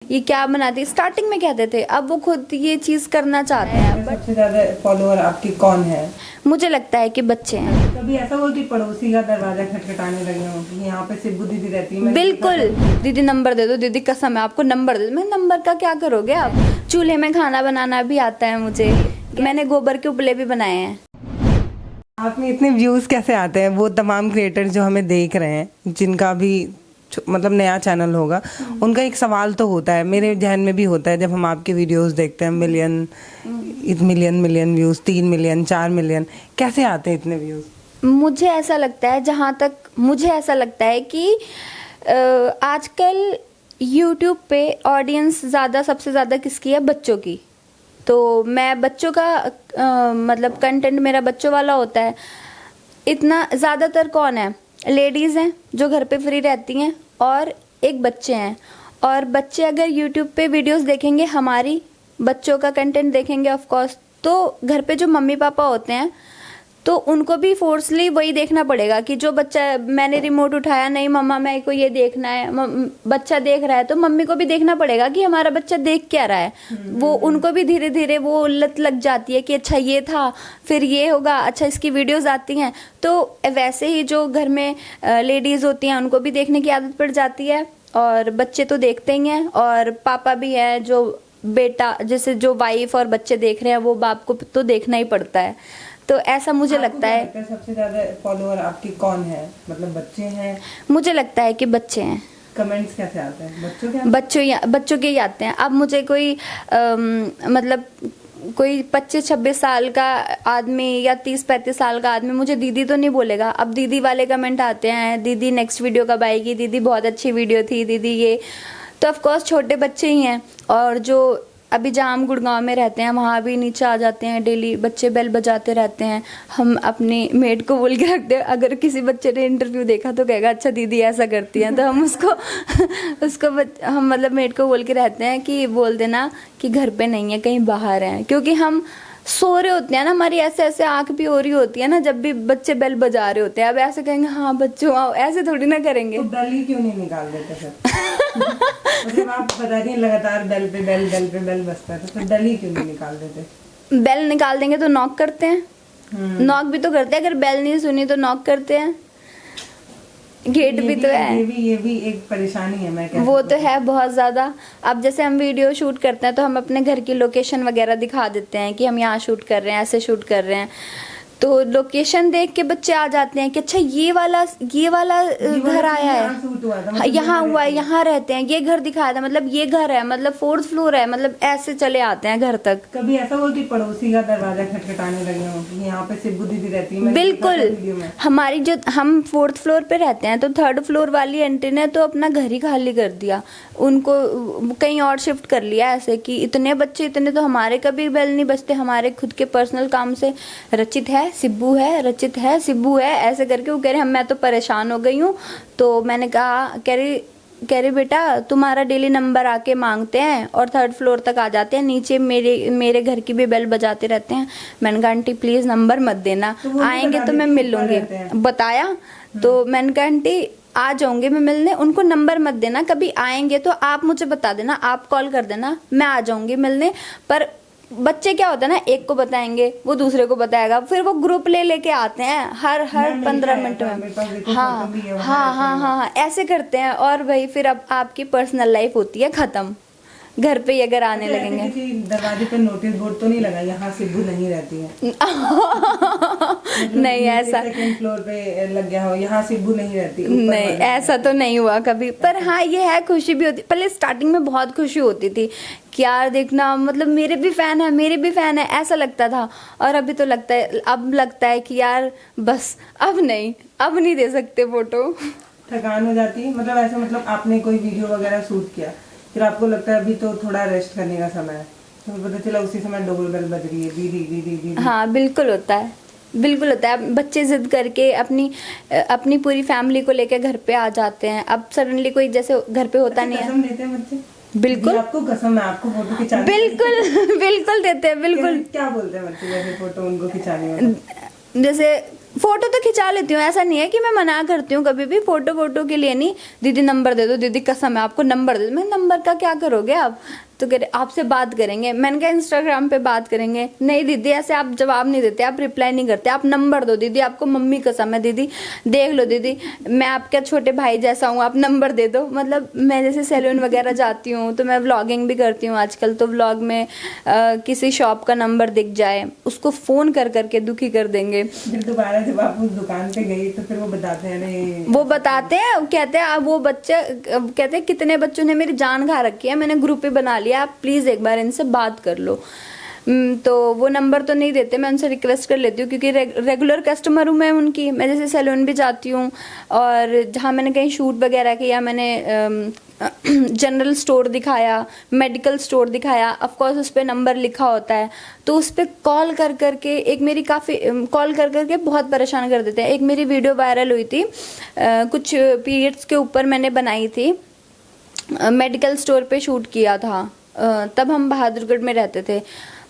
ये क्या बनाती, स्टार्टिंग में कहते थे, अब वो खुद ये चीज करना चाहते हैं। सबसे ज्यादा फॉलोअर आपकी कौन है? मुझे लगता है कि बच्चे हैं। कभी ऐसा हुआ कि पड़ोसी का दरवाजा खटखटाने लगे हो कि यहाँ पे सिब्बू दीदी रहती है? बिल्कुल, दीदी नंबर दे दो, दीदी कसम है आपको नंबर दे दो। मैं नंबर का क्या करोगे आप? चूल्हे में खाना बनाना भी आता है मुझे, मैंने गोबर के उपले भी बनाए हैं। आप में इतने व्यूज कैसे आते हैं? वो तमाम क्रिएटर जो हमें देख रहे हैं, जिनका भी मतलब नया चैनल होगा, उनका एक सवाल तो होता है, मेरे ध्यान में भी होता है, जब हम आपके वीडियोस देखते हैं, million million views, 3 million, 4 million, कैसे आते हैं इतने व्यूज? मुझे ऐसा लगता है, जहाँ तक मुझे ऐसा लगता है कि आजकल यूट्यूब पे ऑडियंस सबसे ज़्यादा किसकी है? बच्चों की। तो मैं बच्चों का मतलब कंटेंट मेरा बच्चों वाला होता है। इतना ज़्यादातर कौन है? लेडीज़ हैं जो घर पे फ्री रहती हैं, और एक बच्चे हैं। और बच्चे अगर यूट्यूब पे वीडियोस देखेंगे, हमारी बच्चों का कंटेंट देखेंगे ऑफ कोर्स, तो घर पे जो मम्मी पापा होते हैं तो उनको भी फोर्सली वही देखना पड़ेगा कि जो बच्चा, मैंने रिमोट उठाया, नहीं मम्मा मेरे को ये देखना है, बच्चा देख रहा है तो मम्मी को भी देखना पड़ेगा कि हमारा बच्चा देख क्या रहा है। वो उनको भी धीरे धीरे वो लत लग जाती है कि अच्छा ये था, फिर ये होगा, अच्छा इसकी वीडियोस आती हैं। तो वैसे ही जो घर में लेडीज होती हैं उनको भी देखने की आदत पड़ जाती है, और बच्चे तो देखते ही हैं, और पापा भी है जो बेटा, जैसे जो वाइफ और बच्चे देख रहे हैं वो बाप को तो देखना ही पड़ता है। तो ऐसा मुझे लगता है। सबसे ज्यादा फॉलोअर आपकी कौन है? मतलब बच्चे हैं? मुझे लगता है कि बच्चे हैं। कमेंट्स कैसे आते हैं? बच्चों के ही आते हैं। अब मुझे कोई मतलब कोई 25-26 साल का आदमी या 30-35 साल का आदमी मुझे दीदी तो नहीं बोलेगा। अब दीदी वाले कमेंट आते हैं, दीदी नेक्स्ट वीडियो कब आएगी, दीदी बहुत अच्छी वीडियो थी, दीदी ये। तो ऑफ कोर्स छोटे बच्चे ही हैं। और जो अभी जहाँ हम गुड़गांव में रहते हैं वहाँ भी नीचे आ जाते हैं, डेली बच्चे बेल बजाते रहते हैं। हम अपनी मेड को बोल के रखते हैं, अगर किसी बच्चे ने इंटरव्यू देखा तो कहेगा अच्छा दीदी ऐसा करती हैं, तो हम उसको हम मतलब मेड को बोल के रहते हैं कि बोल देना कि घर पे नहीं है, कहीं बाहर हैं। क्योंकि हम सो रहे होते हैं ना, हमारी ऐसे ऐसे आंख भी हो रही होती है ना जब भी बच्चे बेल बजा रहे होते हैं। अब ऐसे कहेंगे हाँ बच्चों आओ, ऐसे थोड़ी ना करेंगे। तो बेल ही क्यों नहीं निकाल देते फिर? मतलब आप बता रही हैं लगातार बेल पे बेल बजता है, तो फिर बेल ही क्यों नहीं निकाल देते? बेल निकाल देंगे तो नॉक करते हैं, नॉक भी तो करते हैं। अगर बेल नहीं सुनी तो नॉक करते हैं, गेट भी तो है। ये भी एक परेशानी है, मैं कह वो तो है बहुत ज्यादा। अब जैसे हम वीडियो शूट करते हैं तो हम अपने घर की लोकेशन वगैरह दिखा देते हैं कि हम यहाँ शूट कर रहे हैं, ऐसे शूट कर रहे हैं। तो लोकेशन देख के बच्चे आ जाते हैं कि अच्छा ये वाला घर आया है, मतलब यहाँ हुआ है, यहाँ रहते हैं, ये घर दिखाया था, मतलब ये घर है, मतलब 4th फ्लोर है, मतलब ऐसे चले आते हैं घर तक। कभी ऐसा हुआ कि पड़ोसी का दरवाजा खटखटाने लगे हो कि यहाँ पे सिब्बू दीदी रहती है? बिल्कुल, हमारी जो हम 4th फ्लोर पे रहते हैं तो 3rd फ्लोर वाली आंटी ने तो अपना घर ही खाली कर दिया, उनको कहीं और शिफ्ट कर लिया। ऐसे कि इतने बच्चे, इतने तो हमारे कभी बेल नहीं बजते, हमारे खुद के पर्सनल काम से रचित है, सिब्बू है, रचित है, सिब्बू है, ऐसे करके वो कह रहे मैं तो परेशान हो गई हूँ। तो मैंने कहा, कह रही बेटा तुम्हारा डेली नंबर आके मांगते हैं और 3rd फ्लोर तक आ जाते हैं, नीचे मेरे घर की भी बेल बजाते रहते हैं। मैंने कहा आंटी प्लीज नंबर मत देना, तो आएंगे तो मैं मिल लूंगी। बताया तो मैंने कहा आंटी आ जाऊंगी मैं मिलने, उनको नंबर मत देना, कभी आएंगे तो आप मुझे बता देना, आप कॉल कर देना, मैं आ जाऊंगी मिलने। पर बच्चे क्या होता है ना, एक को बताएंगे वो दूसरे को बताएगा, फिर वो ग्रुप लेके आते हैं हर 15 मिनट में। हाँ, ऐसे करते हैं। और भाई फिर अब आपकी पर्सनल लाइफ होती है खत्म, घर पे ही अगर आने लगेंगे। किसी दरवाजे पे नोटिस बोर्ड तो नहीं लगा यहाँ सिब्बू नहीं रहती है? नहीं ऐसा, सेकंड फ्लोर पे लग गया हो यहाँ सिब्बू नहीं रहती? नहीं ऐसा तो नहीं हुआ कभी। पर हाँ ये है, खुशी भी होती। पहले स्टार्टिंग में बहुत खुशी होती थी कि यार देखना, मतलब मेरे भी फैन है ऐसा लगता था। और अभी तो लगता है, अब लगता है कि यार बस अब नहीं दे सकते फोटो। थकान हो जाती है मतलब ऐसे, मतलब आपने कोई वीडियो वगैरह शूट किया, फिर आपको लगता है अभी तो थोड़ा रेस्ट करने का समय है, तो पता चला उसी समय डबल बेल बज रही है, दीदी दीदी दीदी। हाँ बिल्कुल होता है। बच्चे जिद करके अपनी पूरी फैमिली को लेकर घर पे आ जाते हैं। अब सडनली कोई जैसे घर पे होता नहीं है। कसम देते हैं बच्चे? बिल्कुल, आपको कसम है, आपको फोटो खिंचाने? बिल्कुल देते हैं, बिल्कुल। क्या बोलते हैं बच्चे जैसे फोटो उनको खिंचाने में? जैसे फोटो तो खिंचा लेती हूँ, ऐसा नहीं है कि मैं मना करती हूँ कभी भी, फोटो के लिए नहीं। दीदी नंबर दे दो, दीदी कसम है आपको नंबर दे दो। मैं नंबर का क्या करोगे आप, तो कह रहे आपसे बात करेंगे। मैंने कहा इंस्टाग्राम पे बात करेंगे। नहीं दीदी ऐसे आप जवाब नहीं देते, आप रिप्लाई नहीं करते, आप नंबर दो दीदी, आपको मम्मी कसम है दीदी, देख लो दीदी मैं आपके छोटे भाई जैसा हूँ, आप नंबर दे दो। मतलब मैं जैसे सैलून वगैरह जाती हूँ तो मैं व्लॉगिंग भी करती हूँ आजकल, तो व्लॉग में किसी शॉप का नंबर दिख जाए उसको फ़ोन कर करके दुखी कर देंगे। फिर दोबारा जब आप उस दुकान पे गई तो फिर वो बताते हैं नहीं, वो बताते हैं, कहते हैं वो बच्चे कहते हैं कितने बच्चों ने मेरी जान खा रखी है, मैंने ग्रुप ही बना लिया, आप प्लीज़ एक बार इनसे बात कर लो। तो वो नंबर तो नहीं देते, मैं उनसे रिक्वेस्ट कर लेती हूँ क्योंकि रेगुलर कस्टमर हूँ मैं उनकी। मैं जैसे सैलून भी जाती हूँ और जहाँ मैंने कहीं शूट वगैरह किया, मैंने जनरल स्टोर दिखाया, मेडिकल स्टोर दिखाया, ऑफ कोर्स उस पर नंबर लिखा होता है, तो उस पर कॉल कर करके एक मेरी कॉल कर करके बहुत परेशान कर देते हैं। एक मेरी वीडियो वायरल हुई थी, कुछ पीरियड्स के ऊपर मैंने बनाई थी, मेडिकल स्टोर पे शूट किया था, तब हम बहादुरगढ़ में रहते थे।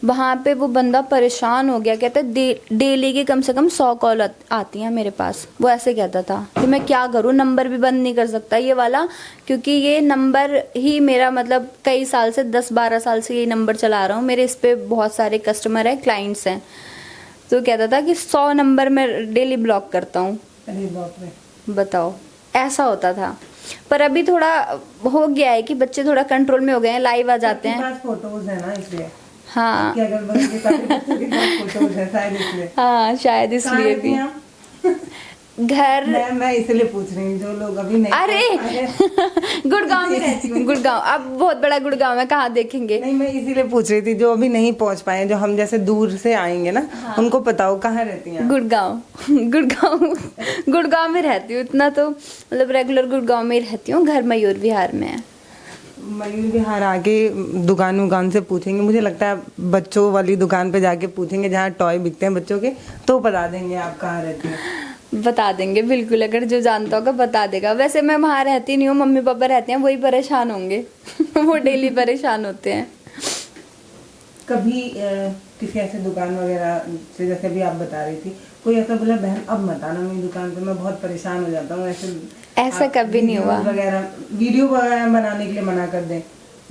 वहाँ पे वो बंदा परेशान हो गया, कहता है डेली की कम से कम 100 कॉल आती हैं मेरे पास। वो ऐसे कहता था कि मैं क्या करूँ, नंबर भी बंद नहीं कर सकता ये वाला, क्योंकि ये नंबर ही मेरा मतलब कई साल से 10-12 साल से ये नंबर चला रहा हूँ, मेरे इस पर बहुत सारे कस्टमर हैं, क्लाइंट्स हैं। तो कहता था कि 100 नंबर मैं डेली ब्लॉक करता हूँ। अरे बाप रे, बताओ, ऐसा होता था। पर अभी थोड़ा हो गया है कि बच्चे थोड़ा कंट्रोल में हो गए हैं, लाइव आ जाते हैं। पास फोटोज है ना इसलिए, हाँ कि अगल बगल के सारे बच्चों के पास फोटोज है शायद इसलिए। हाँ शायद इसलिए भी। घर मैं इसलिए पूछ रही हूँ जो लोग अभी नहीं, अरे गुड़गांव में रहती हूँ, गुड़गांव, अब बहुत बड़ा गुड़गांव है, कहाँ देखेंगे। नहीं मैं इसीलिए पूछ रही थी जो अभी नहीं पहुंच पाए, जो हम जैसे दूर से आएंगे ना, उनको पता हो कहाँ रहती हैं। गुड़गांव गुड़गांव में रहती हूँ, इतना तो मतलब रेगुलर गुड़गांव में ही रहती हूँ, घर मयूर विहार में है। मयूर विहार आके दुकान से पूछेंगे, मुझे लगता है बच्चों वाली दुकान पे जाके पूछेंगे जहाँ टॉय बिकते हैं बच्चों के, तो बता देंगे आप कहाँ रहती हैं। बता देंगे बिल्कुल, अगर जो जानता होगा बता देगा। वैसे मैं वहाँ रहती नहीं हूँ, मम्मी पापा रहते हैं, वही परेशान होंगे वो डेली परेशान होते हैं। कभी किसी ऐसे दुकान वगैरह से, जैसे अभी आप बता रही थी, कोई ऐसा बोला बहन अब मत आना मेरी दुकान पे, मैं बहुत परेशान हो जाता हूँ, ऐसा कभी नहीं हुआ। वीडियो वगैरह बनाने के लिए मना कर दें,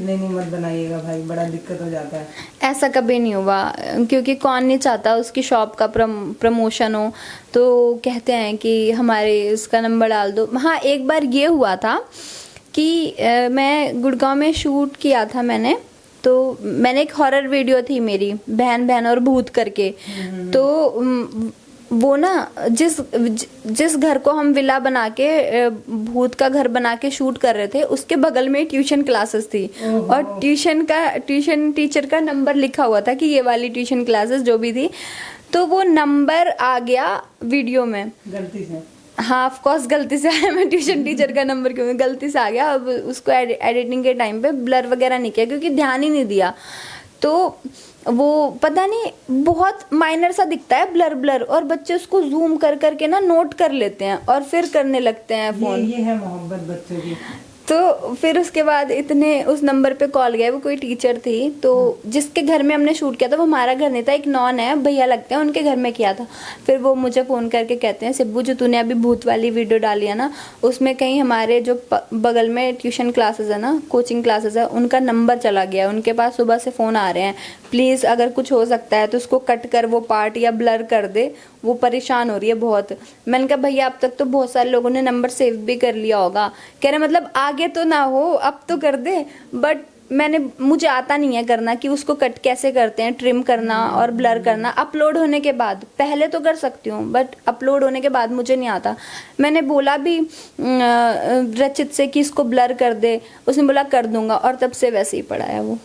नहीं मत बनाइएगा भाई, बड़ा दिक्कत हो जाता है। ऐसा कभी नहीं हुआ, क्योंकि कौन नहीं चाहता उसकी शॉप का प्रमोशन हो, तो कहते हैं कि हमारे उसका नंबर डाल दो। हाँ एक बार ये हुआ था कि मैं गुड़गांव में शूट किया था मैंने, तो मैंने एक हॉरर वीडियो थी मेरी, बहन और भूत करके। तो वो ना जिस घर को हम विला बना के भूत का घर बना के शूट कर रहे थे, उसके बगल में ट्यूशन क्लासेस थी, और ट्यूशन टीचर का नंबर लिखा हुआ था कि ये वाली ट्यूशन क्लासेस जो भी थी, तो वो नंबर आ गया वीडियो में गलती से। हाँ ऑफ कोर्स गलती से आया, मैं ट्यूशन टीचर का नंबर क्यों, गलती से आ गया। अब उसको एडिटिंग के टाइम पे ब्लर वगैरह नहीं किया क्योंकि ध्यान ही नहीं दिया, तो वो पता नहीं बहुत माइनर सा दिखता है ब्लर, और बच्चे उसको जूम कर करके ना नोट कर लेते हैं और फिर करने लगते हैं फोन। ये है मोहब्बत बच्चों की। तो फिर उसके बाद इतने उस नंबर पे कॉल गया, वो कोई टीचर थी, तो जिसके घर में हमने शूट किया था वो हमारा घर नहीं था, एक नॉन है भैया लगते हैं, उनके घर में किया था। फिर वो मुझे फ़ोन करके कहते हैं सिब्बू जो तूने अभी भूत वाली वीडियो डाली है ना, उसमें कहीं हमारे जो बगल में ट्यूशन क्लासेस है ना, कोचिंग क्लासेस है, उनका नंबर चला गया, उनके पास सुबह से फ़ोन आ रहे हैं, प्लीज़ अगर कुछ हो सकता है तो उसको कट कर वो पार्ट या ब्लर कर दे, वो परेशान हो रही है बहुत। मैंने कहा भैया अब तक तो बहुत सारे लोगों ने नंबर सेव भी कर लिया होगा। कह रहे मतलब आगे तो ना हो, अब तो कर दे, बट मुझे आता नहीं है करना कि उसको कट कैसे करते हैं, ट्रिम करना और ब्लर करना अपलोड होने के बाद। पहले तो कर सकती हूँ बट अपलोड होने के बाद मुझे नहीं आता। मैंने बोला भी रचित से कि इसको ब्लर कर दे, उसने बोला कर दूंगा, और तब से वैसे ही पड़ा है वो।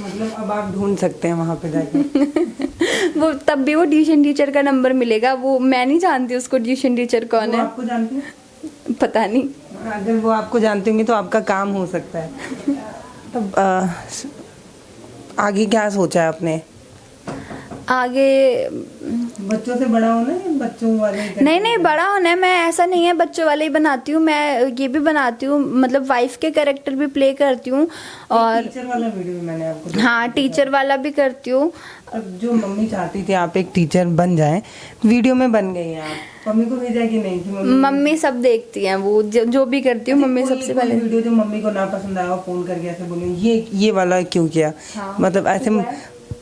मतलब अब आप ढूंढ सकते हैं वहाँ पे जाके वो तब भी वो ट्यूशन टीचर का नंबर मिलेगा, वो मैं नहीं जानती उसको ट्यूशन टीचर कौन है। आपको जानती है? पता नहीं, अगर वो आपको जानती होंगी तो आपका काम हो सकता है। तब आगे क्या सोचा है आपने? आगे बच्चों से बड़ा होना है, बच्चों वाले ही नहीं नहीं बड़ा होना है। मैं ऐसा नहीं है बच्चों वाले ही बनाती हूँ, मैं ये भी बनाती हूँ, मतलब वाइफ के कैरेक्टर भी प्ले करती हूँ और टीचर वाला वीडियो भी मैंने आपको देखा। हाँ टीचर वाला भी करती हूँ। अब जो मम्मी चाहती थी आप एक टीचर बन जाए, वीडियो में बन गई हैं आप, मम्मी को भेजा कि नहीं कि मम्मी सब देखती हैं, वो जो भी करती हूँ मम्मी सबसे पहले। वीडियो जो मम्मी को ना पसंद आया फोन करके ऐसे बोली ये वाला क्यों किया, हाँ, मतलब ऐसे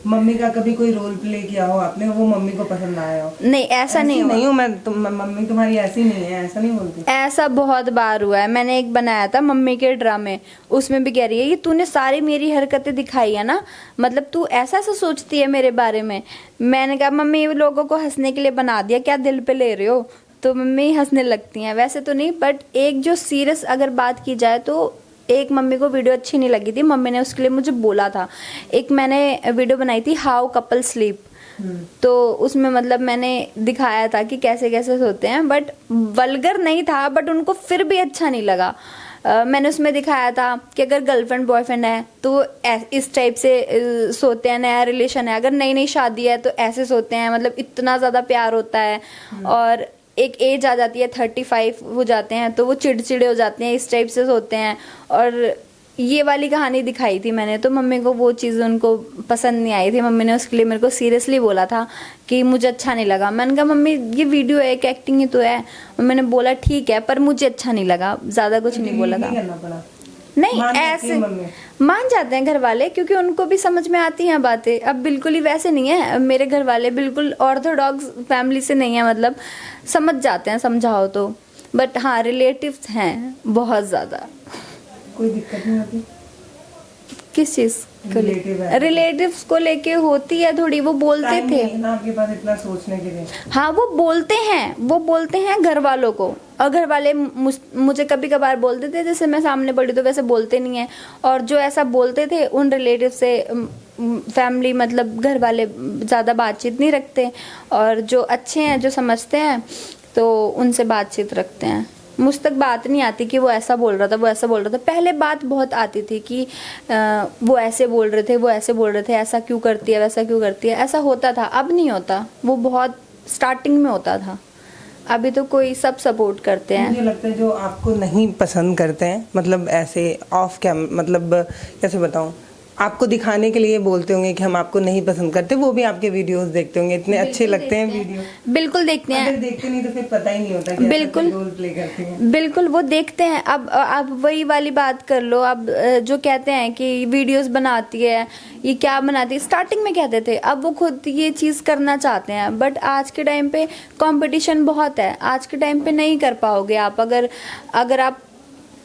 मम्मी का कभी कोई रोल प्ले किया हो आपने, वो मम्मी को पसंद ना आया हो? नहीं ऐसा नहीं हुआ। नहीं हूँ मैं, मम्मी तुम्हारी ऐसी नहीं है, ऐसा नहीं बोलती। ऐसा बहुत बार हुआ है। मैंने एक बनाया था मम्मी के ड्रामे, उसमें भी कह रही है कि तूने सारी मेरी हरकतें दिखाई है ना, मतलब तू ऐसा ऐसा सोचती है मेरे बारे में। मैंने कहा मम्मी ये लोगों को हंसने के लिए बना दिया, क्या दिल पे ले रहे हो? तो मम्मी हंसने लगती हैं, वैसे तो नहीं, बट एक जो सीरियस अगर बात की जाए तो एक मम्मी को वीडियो अच्छी नहीं लगी थी, मम्मी ने उसके लिए मुझे बोला था। एक मैंने वीडियो बनाई थी हाउ कपल स्लीप, तो उसमें मतलब मैंने दिखाया था कि कैसे कैसे सोते हैं, बट वल्गर नहीं था, बट उनको फिर भी अच्छा नहीं लगा। मैंने उसमें दिखाया था कि अगर गर्लफ्रेंड बॉयफ्रेंड है तो इस टाइप से सोते हैं, नया रिलेशन है, अगर नई नई शादी है तो ऐसे सोते हैं, मतलब इतना ज़्यादा प्यार होता है। और एक एज आ जाती है 35 हो जाते हैं तो वो चिड़चिड़े हो जाते हैं, इस टाइप से सोते हैं। और ये वाली कहानी दिखाई थी मैंने, तो मम्मी को वो चीज़ उनको पसंद नहीं आई थी। मम्मी ने उसके लिए मेरे को सीरियसली बोला था कि मुझे अच्छा नहीं लगा। मैंने कहा मम्मी ये वीडियो है, एक एक्टिंग ही तो है। मम्मी ने बोला ठीक है, पर मुझे अच्छा नहीं लगा, ज़्यादा कुछ नहीं बोला था। नहीं ऐसे मान जाते हैं घर वाले, क्योंकि उनको भी समझ में आती हैं बातें। अब बिल्कुल ही वैसे नहीं है, मेरे घर वाले बिल्कुल ऑर्थोडॉक्स फैमिली से नहीं है, मतलब समझ जाते हैं समझाओ तो। बट हाँ रिलेटिव्स हैं बहुत ज़्यादा। कोई दिक्कत नहीं होती किस चीज़ को रिलेटिव्स को लेके होती है थोड़ी, वो बोलते थे ना आपके पास इतना सोचने के लिए। हाँ वो बोलते हैं घर वालों को, और घर वाले मुझे कभी कभार बोलते थे, जैसे मैं सामने पड़ी तो वैसे बोलते नहीं है। और जो ऐसा बोलते थे उन रिलेटिव से फैमिली मतलब घर वाले ज़्यादा बातचीत नहीं रखते, और जो अच्छे हैं जो समझते हैं तो उनसे बातचीत रखते हैं। मुझ तक बात नहीं आती कि वो ऐसा बोल रहा था, वो ऐसा बोल रहा था। पहले बात बहुत आती थी कि वो ऐसे बोल रहे थे, वो ऐसे बोल रहे थे, ऐसा क्यों करती है, वैसा क्यों करती है, ऐसा होता था। अब नहीं होता, वो बहुत स्टार्टिंग में होता था। अभी तो कोई सब सपोर्ट करते हैं। मुझे लगता है जो आपको नहीं पसंद करते हैं, मतलब ऐसे ऑफ कैम, मतलब कैसे बताऊं, आपको दिखाने के लिए बोलते होंगे कि हम आपको नहीं पसंद करते, वो भी आपके वीडियोस देखते होंगे, इतने अच्छे लगते हैं वीडियो। बिल्कुल देखते हैं। अगर देखते नहीं तो फिर पता ही नहीं होता कि बिल्कुल रोल प्ले करते हैं। बिल्कुल वो देखते हैं। अब वही वाली बात कर लो, अब जो कहते हैं कि वीडियोस बनाती है, ये क्या बनाती है, स्टार्टिंग में कहते थे, अब वो खुद ये चीज़ करना चाहते हैं। बट आज के टाइम पे कंपटीशन बहुत है, आज के टाइम पे नहीं कर पाओगे आप। अगर आप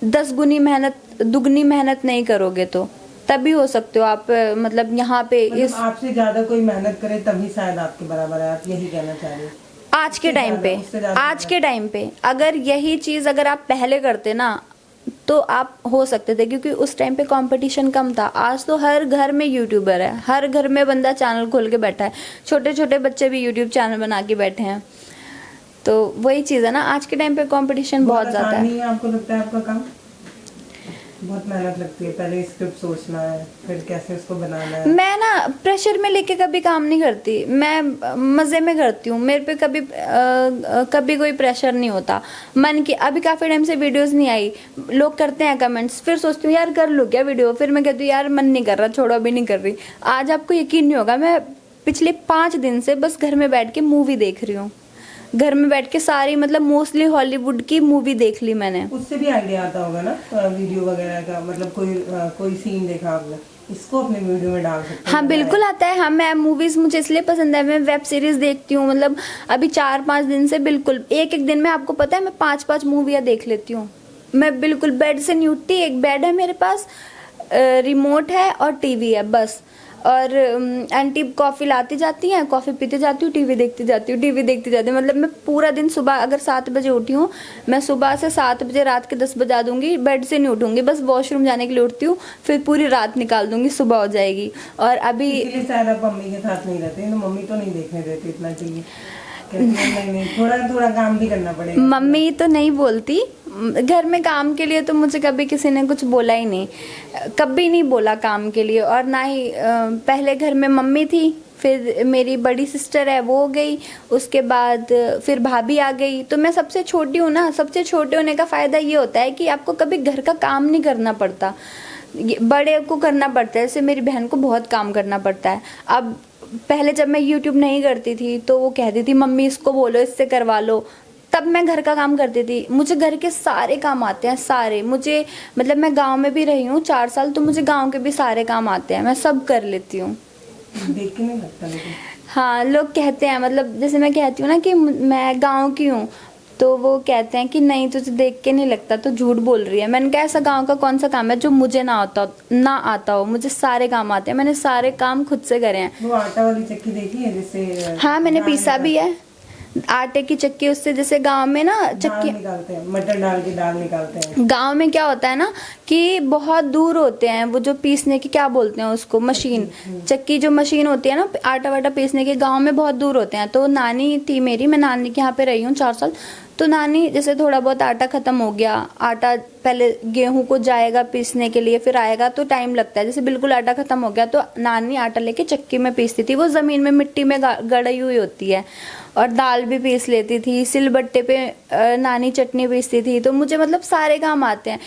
10 गुनी मेहनत, दुगनी मेहनत नहीं करोगे तो तभी हो सकते हो आप, मतलब यहाँ पे मतलब इस आपसे ज्यादा कोई मेहनत करे तभी शायद आपके बराबर है, आप यही कहना चाह रहे हैं? आज के टाइम पे अगर यही चीज अगर आप पहले करते ना तो आप हो सकते थे, क्योंकि उस टाइम पे कंपटीशन कम था। आज तो हर घर में यूट्यूबर है, हर घर में बंदा चैनल खोल के बैठा है, छोटे छोटे बच्चे भी यूट्यूब चैनल बना के बैठे हैं। तो वही चीज है ना, आज के टाइम पे कंपटीशन बहुत ज्यादा है। आपको लगता है आपका काम बहुत मेहनत लगती है, पहले स्क्रिप्ट सोचना है, फिर कैसे उसको बनाना है। मैं ना प्रेशर में लेके कभी काम नहीं करती, मैं मज़े में करती हूँ। मेरे पे कभी कोई प्रेशर नहीं होता। मन की अभी काफ़ी टाइम से वीडियोस नहीं आई, लोग करते हैं कमेंट्स, फिर सोचती हूँ यार कर लूँ क्या वीडियो, फिर मैं कहती हूँ यार मन नहीं कर रहा, छोड़ो अभी नहीं कर रही। आज आपको यकीन नहीं होगा, मैं पिछले 5 दिन से बस घर में बैठ के मूवी देख रही हूँ। घर में बैठ के सारी मतलब मोस्टली हॉलीवुड की मूवी देख ली मैंने। उससे भी आइडिया आता होगा ना वीडियो वगैरह का, मतलब कोई सीन देखा आपने, इसको अपने वीडियो में डाल सकते हैं। हाँ बिल्कुल आता है। हाँ मैं मूवीज मुझे इसलिए पसंद है, मैं वेब सीरीज देखती हूँ। मतलब अभी 4-5 दिन से बिल्कुल एक दिन में, आपको पता है मैं 5-5 मूवियाँ देख लेती हूँ। मैं बिल्कुल बेड से नहीं उठती, एक बेड है मेरे पास, रिमोट है और टीवी है बस। और आंटी कॉफ़ी लाती जाती हैं, कॉफ़ी पीते जाती हूँ, टीवी देखती जाती हूँ, टीवी देखती जाती हूँ। मतलब मैं पूरा दिन, सुबह अगर 7 बजे उठी हूँ, मैं सुबह से 7 बजे रात के 10 बजा दूंगी, बेड से नहीं उठूंगी, बस वॉशरूम जाने के लिए उठती हूँ, फिर पूरी रात निकाल दूंगी, सुबह हो जाएगी। और अभी शायद आप मम्मी के साथ नहीं रहते, तो मम्मी तो नहीं देखने देती इतना टीवी। नहीं नहीं, थोड़ा थोड़ा काम भी करना पड़ेगा। मम्मी तो नहीं बोलती, घर में काम के लिए तो मुझे कभी किसी ने कुछ बोला ही नहीं, कभी नहीं बोला काम के लिए। और ना ही पहले घर में मम्मी थी, फिर मेरी बड़ी सिस्टर है वो हो गई, उसके बाद फिर भाभी आ गई। तो मैं सबसे छोटी हूँ ना, सबसे छोटे होने का फ़ायदा ये होता है कि आपको कभी घर का काम नहीं करना पड़ता, बड़े को करना पड़ता है। जैसे मेरी बहन को बहुत काम करना पड़ता है। अब पहले जब मैं यूट्यूब नहीं करती थी तो वो कहती थी मम्मी इसको बोलो, इससे करवा लो, तब मैं घर का काम करती थी। मुझे घर के सारे काम आते हैं, सारे। मुझे मतलब मैं गांव में भी रही हूँ 4 साल, तो मुझे गांव के भी सारे काम आते हैं, मैं सब कर लेती हूँ। देख के नहीं लगता लेकिन। हाँ, लोग कहते हैं, मतलब जैसे मैं कहती हूँ ना कि मैं गांव की हूँ, तो वो कहते हैं कि नहीं तुझे देख के नहीं लगता, तो झूठ बोल रही है। मैंने कहा ऐसा गांव का कौन सा काम है जो मुझे ना आता हो, मुझे सारे काम आते हैं, मैंने सारे काम खुद से करे हैं। वो आटा वाली चक्की देखी है जिससे? हाँ, मैंने पीसा भी है आटे की चक्की, उससे जैसे गांव में ना चक्की निकालते हैं, मटर डाल के दाल निकालते हैं। गांव में क्या होता है ना कि बहुत दूर होते हैं वो जो पीसने की, क्या बोलते हैं उसको, मशीन, चक्की जो मशीन होती है ना आटा वाटा पीसने की, गांव में बहुत दूर होते हैं। तो नानी थी मेरी, मैं नानी के यहाँ पे रही हूँ 4 साल। तो नानी जैसे थोड़ा बहुत आटा खत्म हो गया, आटा पहले गेहूं को जाएगा पीसने के लिए, फिर आएगा तो टाइम लगता है, जैसे बिल्कुल आटा खत्म हो गया तो नानी आटा लेके चक्की में पीसती थी। वो जमीन में मिट्टी में गड़ी हुई होती है। और दाल भी पीस लेती थी, सिलबट्टे पे नानी चटनी पीसती थी। तो मुझे मतलब सारे काम आते हैं।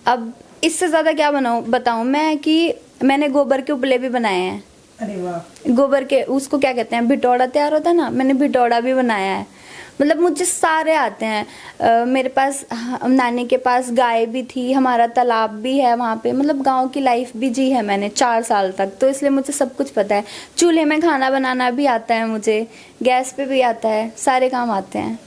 अब इससे ज़्यादा क्या बताऊँ मैं कि मैंने गोबर के उपले भी बनाए हैं। अरे वाह। गोबर के, उसको क्या कहते हैं, भिटौड़ा तैयार होता है ना, मैंने भिटौड़ा भी बनाया है। मतलब मुझे सारे आते हैं। मेरे पास नानी के पास गाय भी थी, हमारा तालाब भी है वहाँ पे। मतलब गांव की लाइफ भी जी है मैंने 4 साल तक, तो इसलिए मुझे सब कुछ पता है। चूल्हे में खाना बनाना भी आता है मुझे, गैस पे भी आता है, सारे काम आते हैं।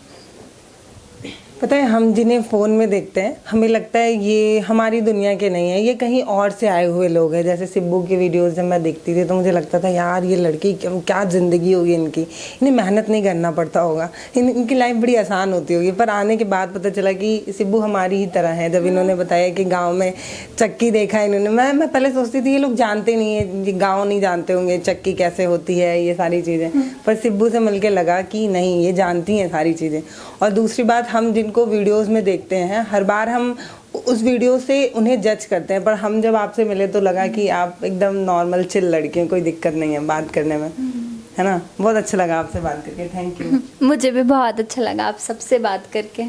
पता है, हम जिन्हें फ़ोन में देखते हैं हमें लगता है ये हमारी दुनिया के नहीं है, ये कहीं और से आए हुए लोग हैं। जैसे सिब्बू की वीडियोस जब मैं देखती थी तो मुझे लगता था यार ये लड़की क्या ज़िंदगी होगी इनकी, इन्हें मेहनत नहीं करना पड़ता होगा, इनकी लाइफ बड़ी आसान होती होगी। पर आने के बाद पता चला कि सिब्बू हमारी ही तरह है। जब इन्होंने बताया कि गाँव में चक्की देखा इन्होंने, मैं पहले सोचती थी ये लोग जानते नहीं है, गाँव नहीं जानते होंगे चक्की कैसे होती है, ये सारी चीज़ें। पर सिब्बू से मिल के लगा कि नहीं, ये जानती हैं सारी चीज़ें। और दूसरी बात, हम जिनको वीडियोस में देखते हैं हर बार हम उस वीडियो से उन्हें जज करते हैं, पर हम जब आपसे मिले तो लगा कि आप एकदम नॉर्मल चिल लड़की हैं, कोई दिक्कत नहीं है बात करने में, है ना। बहुत अच्छा लगा आपसे बात करके, थैंक यू। मुझे भी बहुत अच्छा लगा आप सबसे बात करके।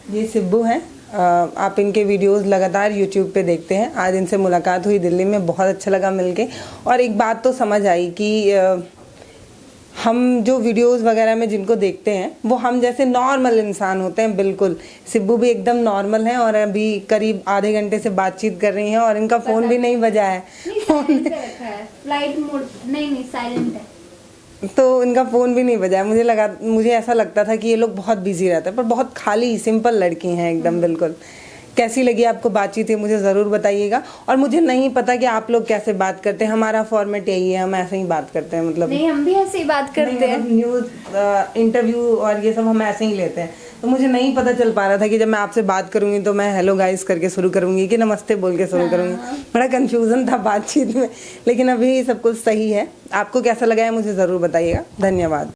ये सिब्बू हैं, आप इनके वीडियोस लगातार यूट्यूब पे देखते हैं। आज इनसे मुलाकात हुई दिल्ली में, बहुत अच्छा लगा मिलके। और एक बात तो समझ आई कि हम जो वीडियोस वगैरह में जिनको देखते हैं वो हम जैसे नॉर्मल इंसान होते हैं, बिल्कुल। सिब्बू भी एकदम नॉर्मल हैं और अभी करीब आधे घंटे से बातचीत कर रही हैं और इनका फ़ोन भी नहीं बजा है। फ्लाइट मोड नहीं, साइलेंट है। तो इनका फ़ोन भी नहीं बजा है। मुझे ऐसा लगता था कि ये लोग बहुत बिजी रहते हैं, पर बहुत खाली सिंपल लड़की हैं एकदम, बिल्कुल। कैसी लगी आपको बातचीत है मुझे ज़रूर बताइएगा। और मुझे नहीं पता कि आप लोग कैसे बात करते हैं, हमारा फॉर्मेट यही है, हम ऐसे ही बात करते हैं। मतलब नहीं, हम भी ऐसे ही बात करते हैं। न्यूज़ इंटरव्यू और ये सब हम ऐसे ही लेते हैं। तो मुझे नहीं पता चल पा रहा था कि जब मैं आपसे बात करूंगी तो मैं हेलो गाइस करके शुरू करूंगी कि नमस्ते बोल के शुरू करूंगी। बड़ा कंफ्यूजन था बातचीत में, लेकिन अभी सब कुछ सही है। आपको कैसा लगा है मुझे ज़रूर बताइएगा। धन्यवाद।